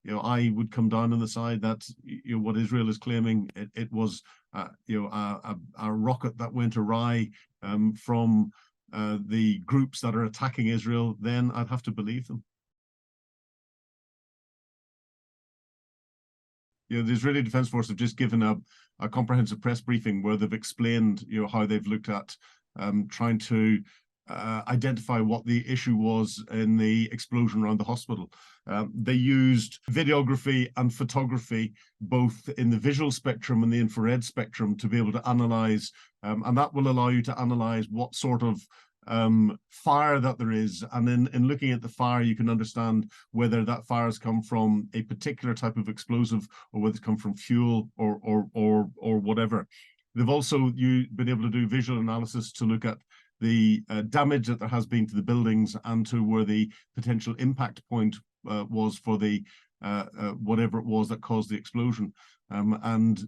I would come down on the side that what Israel is claiming, it was a rocket that went awry from the groups that are attacking Israel. Then I'd have to believe them. The Israeli Defense Force have just given a comprehensive press briefing where they've explained how they've looked at trying to identify what the issue was in the explosion around the hospital. They used videography and photography, both in the visual spectrum and the infrared spectrum, to be able to analyze, and that will allow you to analyze what sort of fire that there is, and in looking at the fire you can understand whether that fire has come from a particular type of explosive or whether it's come from fuel or whatever. They've also been able to do visual analysis to look at the damage that there has been to the buildings and to where the potential impact point was for the whatever it was that caused the explosion, and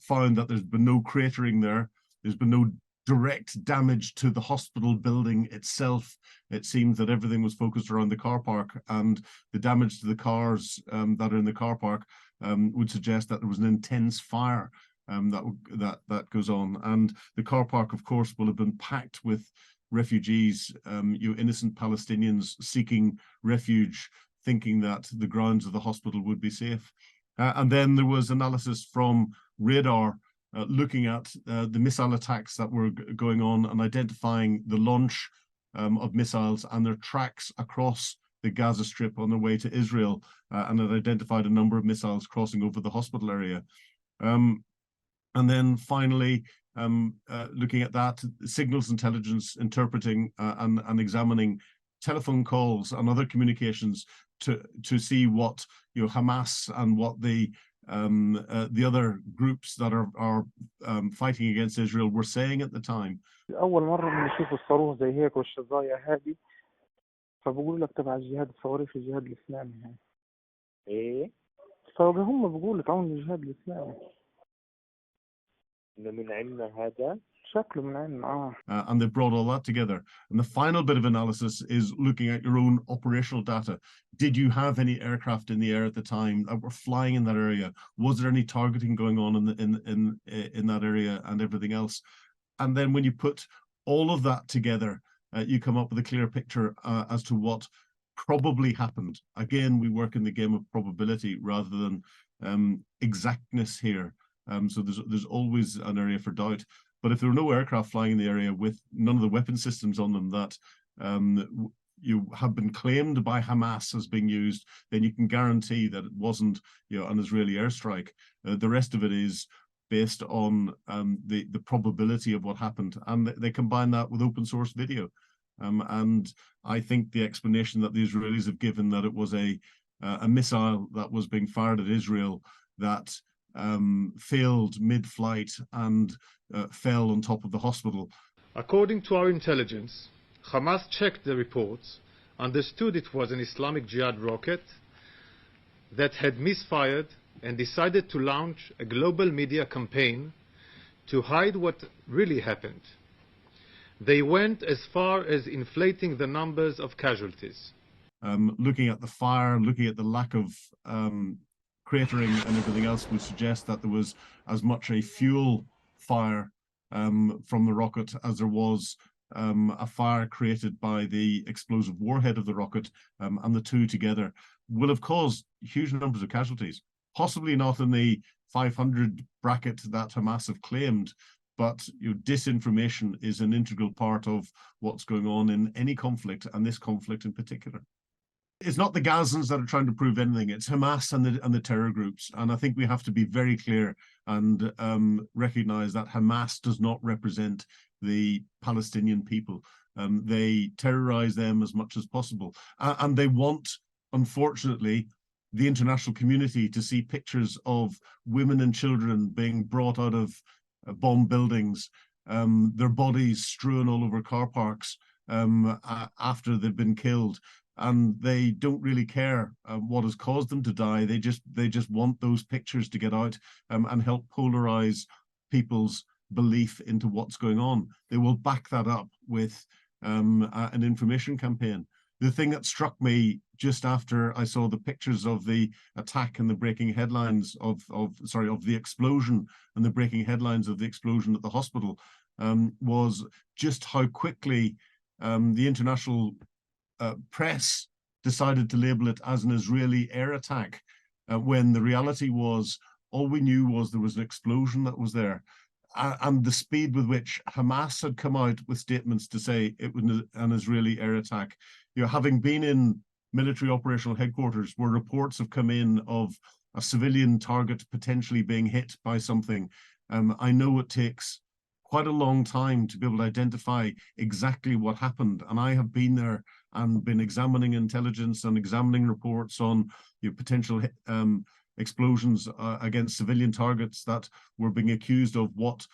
found that there's been no cratering there. There's been no direct damage to the hospital building itself. It seems that everything was focused around the car park, and the damage to the cars that are in the car park would suggest that there was an intense fire that goes on. And the car park, of course, will have been packed with refugees, innocent Palestinians seeking refuge, thinking that the grounds of the hospital would be safe. And then there was analysis from radar looking at the missile attacks that were going on and identifying the launch of missiles and their tracks across the Gaza Strip on their way to Israel, and it identified a number of missiles crossing over the hospital area. And then finally, looking at that, signals intelligence, interpreting and examining telephone calls and other communications to see what Hamas and what the other groups that are fighting against Israel were saying at the time. أول مرة بنشوف الصاروخ زي هيك والشظايا هذه، فبقول لك تبع الجهاد، صواريخ الجهاد الإسلامي هاي. إيه؟ فهم بقول لك عون الجهاد الإسلامي. من عندنا هذا؟ شكله من عندنا. And they've brought all that together. And the final bit of analysis is looking at your own operational data. Did you have any aircraft in the air at the time that were flying in that area? Was there any targeting going on in that area and everything else? And then when you put all of that together, you come up with a clear picture as to what probably happened. Again, we work in the game of probability rather than exactness here. So there's always an area for doubt. But if there were no aircraft flying in the area with none of the weapon systems on them that you have been claimed by Hamas as being used, then you can guarantee that it wasn't an Israeli airstrike. The rest of it is based on the probability of what happened. And they combine that with open source video. And I think the explanation that the Israelis have given, that it was a missile that was being fired at Israel that failed mid-flight and fell on top of the hospital. According to our intelligence, Hamas checked the reports, understood it was an Islamic Jihad rocket that had misfired, and decided to launch a global media campaign to hide what really happened. They went as far as inflating the numbers of casualties. Looking at the fire, looking at the lack of cratering and everything else would suggest that there was as much a fuel fire from the rocket as there was a fire created by the explosive warhead of the rocket, and the two together will have caused huge numbers of casualties. Possibly not in the 500 bracket that Hamas have claimed, but disinformation is an integral part of what's going on in any conflict, and this conflict in particular. It's not the Gazans that are trying to prove anything. It's Hamas and the terror groups. And I think we have to be very clear and recognize that Hamas does not represent the Palestinian people. They terrorize them as much as possible. And they want, unfortunately, the international community to see pictures of women and children being brought out of bomb buildings, their bodies strewn all over car parks after they've been killed. And they don't really care what has caused them to die. They just want those pictures to get out and help polarize people's belief into what's going on. They will back that up with an information campaign. The thing that struck me just after I saw the pictures of the attack and the breaking headlines of the explosion and the breaking headlines of the explosion at the hospital was just how quickly the international press decided to label it as an Israeli air attack, when the reality was all we knew was there was an explosion that was there. And the speed with which Hamas had come out with statements to say it was an Israeli air attack. You know, having been in military operational headquarters where reports have come in of a civilian target potentially being hit by something, I know it takes quite a long time to be able to identify exactly what happened. And I have been there and been examining intelligence and examining reports on potential explosions against civilian targets that were being accused of what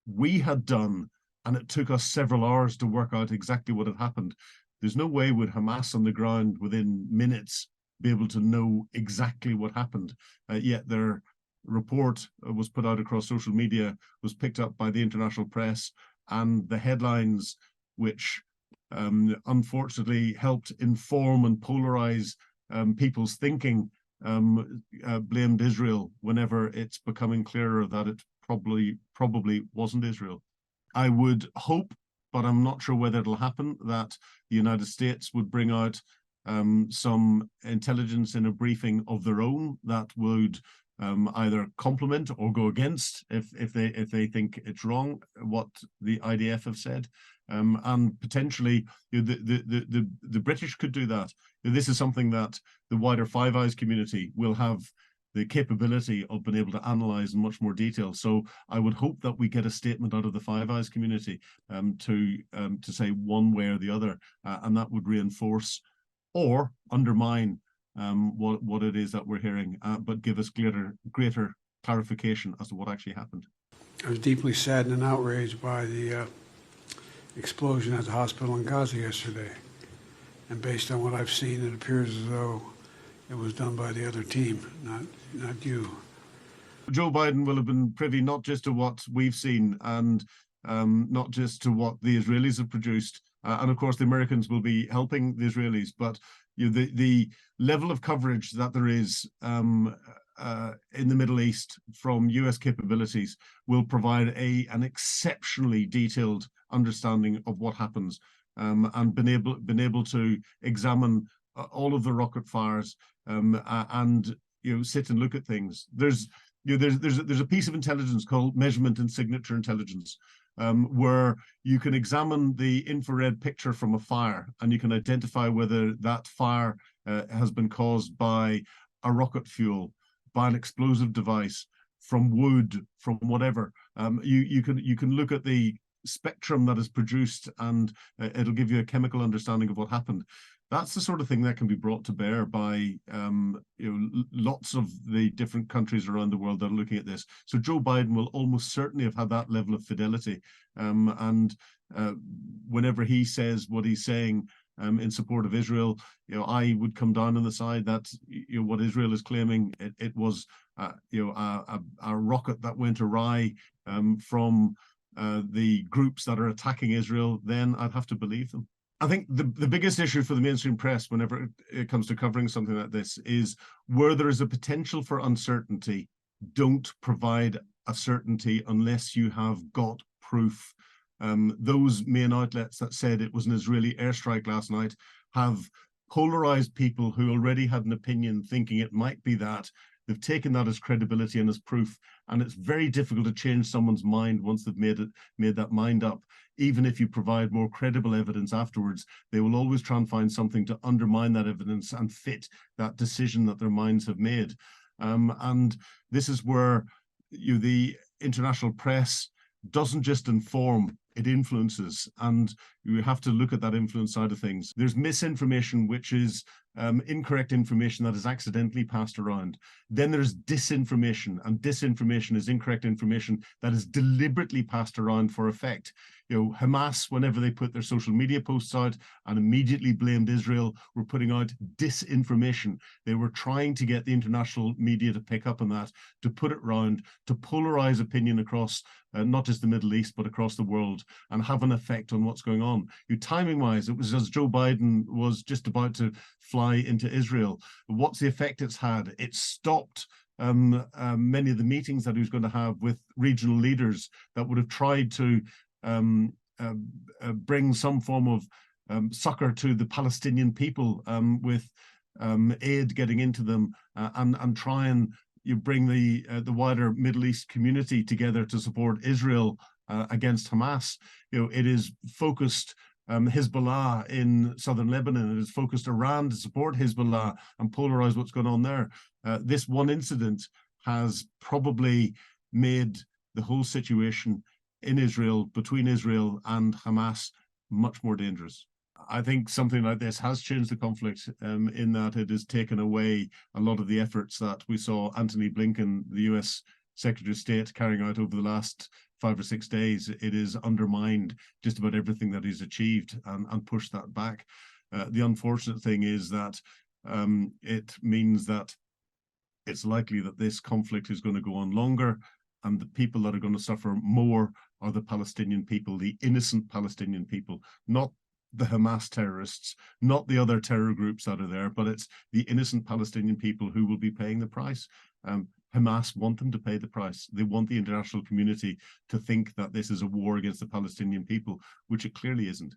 we had done. And it took us several hours to work out exactly what had happened. There's no way would Hamas on the ground within minutes be able to know exactly what happened. Yet their report was put out across social media, was picked up by the international press, and the headlines, which unfortunately helped inform and polarize people's thinking, blamed Israel whenever it's becoming clearer that it probably wasn't Israel. I would hope, but I'm not sure whether it'll happen, that the United States would bring out some intelligence in a briefing of their own that would either complement or go against if they think it's wrong what the IDF have said, and potentially the British could do that. This is something that the wider Five Eyes community will have the capability of being able to analyze in much more detail. So I would hope that we get a statement out of the Five Eyes community to say one way or the other, and that would reinforce or undermine what it is that we're hearing, but give us greater clarification as to what actually happened. I was deeply saddened and outraged by the explosion at the hospital in Gaza yesterday. And based on what I've seen, it appears as though it was done by the other team, not you. Joe Biden will have been privy not just to what we've seen and not just to what the Israelis have produced. And of course, the Americans will be helping the Israelis, but the level of coverage that there is in the Middle East from US capabilities will provide an exceptionally detailed understanding of what happens, and been able to examine all of the rocket fires, and sit and look at things. There's a piece of intelligence called measurement and signature intelligence, where you can examine the infrared picture from a fire and you can identify whether that fire has been caused by a rocket fuel, by an explosive device, from wood, from whatever. You can look at the spectrum that is produced and it'll give you a chemical understanding of what happened. That's the sort of thing that can be brought to bear by lots of the different countries around the world that are looking at this. So Joe Biden will almost certainly have had that level of fidelity, and whenever he says what he's saying in support of Israel, I would come down on the side that what Israel is claiming, it was a rocket that went awry from the groups that are attacking Israel. Then I'd have to believe them. I think the biggest issue for the mainstream press whenever it comes to covering something like this is where there is a potential for uncertainty, don't provide a certainty unless you have got proof. Those main outlets that said it was an Israeli airstrike last night have polarized people who already had an opinion thinking it might be that. They've taken that as credibility and as proof, and it's very difficult to change someone's mind once they've made that mind up. Even if you provide more credible evidence afterwards, they will always try and find something to undermine that evidence and fit that decision that their minds have made. And this is where the international press doesn't just inform, it influences, and you have to look at that influence side of things. There's misinformation which is incorrect information that is accidentally passed around. Then there's disinformation, and disinformation is incorrect information that is deliberately passed around for effect. Hamas, whenever they put their social media posts out and immediately blamed Israel, were putting out disinformation. They were trying to get the international media to pick up on that, to put it round, to polarize opinion across not just the Middle East, but across the world, and have an effect on what's going on. Timing-wise, it was as Joe Biden was just about to fly into Israel. What's the effect it's had? It stopped many of the meetings that he was going to have with regional leaders that would have tried to bring some form of succor to the Palestinian people with aid getting into them and try and bring the wider Middle East community together to support Israel against Hamas. It is focused Hezbollah in southern Lebanon. It is focused Iran to support Hezbollah and polarize what's going on there. This one incident has probably made the whole situation in Israel, between Israel and Hamas, much more dangerous. I think something like this has changed the conflict in that it has taken away a lot of the efforts that we saw Antony Blinken, the US Secretary of State, carrying out over the last 5 or 6 days. It is undermined just about everything that he's achieved and pushed that back. The unfortunate thing is that it means that it's likely that this conflict is going to go on longer, and the people that are going to suffer more are the Palestinian people, the innocent Palestinian people, not the Hamas terrorists, not the other terror groups that are there, but it's the innocent Palestinian people who will be paying the price. Hamas want them to pay the price. They want the international community to think that this is a war against the Palestinian people, which it clearly isn't.